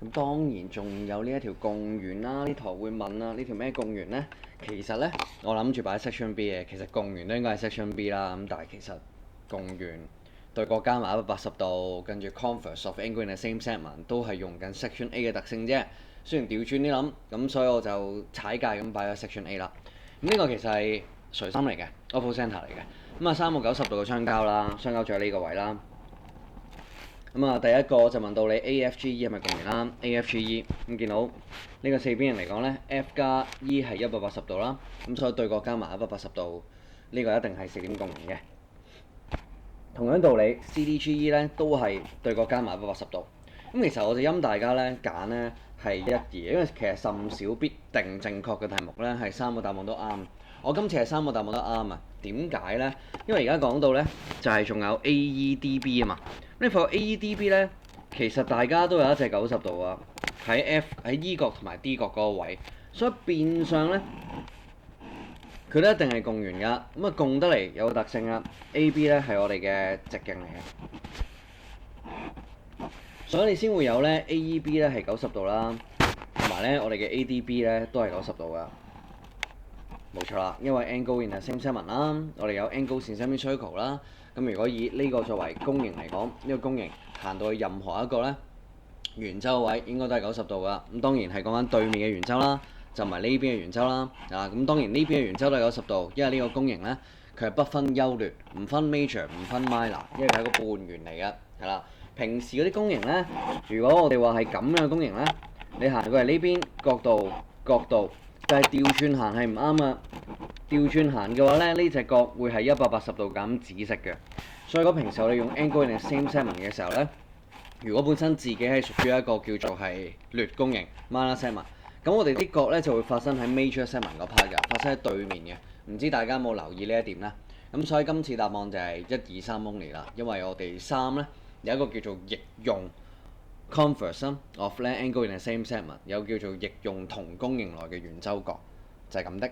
咁當然仲有呢一條共圓啦，呢台會問啦，呢條咩共圓呢？其實呢，我諗住擺喺 section B 嘅，其實共圓都應該係 section B 啦。咁但係其實共圓對角加埋180度，跟住 converse of angle in the same segment 都係用緊 section A 嘅特性啫。雖然調轉啲諗，咁所以我就踩界咁擺咗 section A 啦。咁呢個其實係垂心嚟嘅 opposite centre 嚟嘅。咁啊3個90度嘅相交啦，相交咗呢個位啦。咁啊，第一個就問到你 AFGE 係咪共圓啦？AFGE 咁見到呢個四邊形嚟講呢 F 加 E 係180度啦，咁所以對角加埋180度，呢個一定係四點共圓嘅。同樣道理，CDGE 呢都係對角加埋180度。咁其實我就陰大家呢揀呢係1、2，因為其實甚少必定正確嘅題目呢係3個答案都啱。我今次係3個答案都啱啊！點解呢？因為而家講到呢就係仲有 AEDB 啊嘛。呢個 AEDB 呢，其實大家都有一隻90度啊，喺 E 角同埋 D 角嗰個位，所以變相呢，佢都一定係共圓㗎。咁啊共得嚟有個特性啊，AB 呢係我哋嘅直徑嚟嘅，所以你先會有呢 AEB 呢係90度啦，同埋呢我哋嘅 ADB 呢都係90度㗎。冇錯啦，因為 angle in the same segment 啦，我哋有 angle in semi circle 啦。咁如果以呢個作為公形嚟講，呢個公形行到去任何一個呢圓周位，應該都係90度㗎。咁當然係講緊對面嘅圓周啦，就唔係呢邊嘅圓周啦。咁當然呢邊嘅圓周都係90度，因為呢個公形呢，佢係不分優劣，唔分 major，唔分 minor，因為佢係一個半圓嚟嘅，係啦。平時嗰啲公形呢，如果我哋話係咁樣嘅公形呢，你行過嚟呢邊角度。就係調轉行係唔啱啊！調轉行嘅話咧，呢隻角會係180度咁紫色嘅。所以如果平時我哋用 angle in the same segment 嘅時候咧，如果本身自己係屬於一個叫做係劣公形 minor segment，咁我哋啲角咧就會發生喺 major segment 嗰 part 嘅，發生喺對面嘅。唔知大家有冇留意呢一點咧？咁所以今次答案就係1、2、3 only 啦，因為我哋3咧有一個叫做逆用。Converse of angle in the same segment 有叫做逆用同公形來嘅圓周角，就係咁的。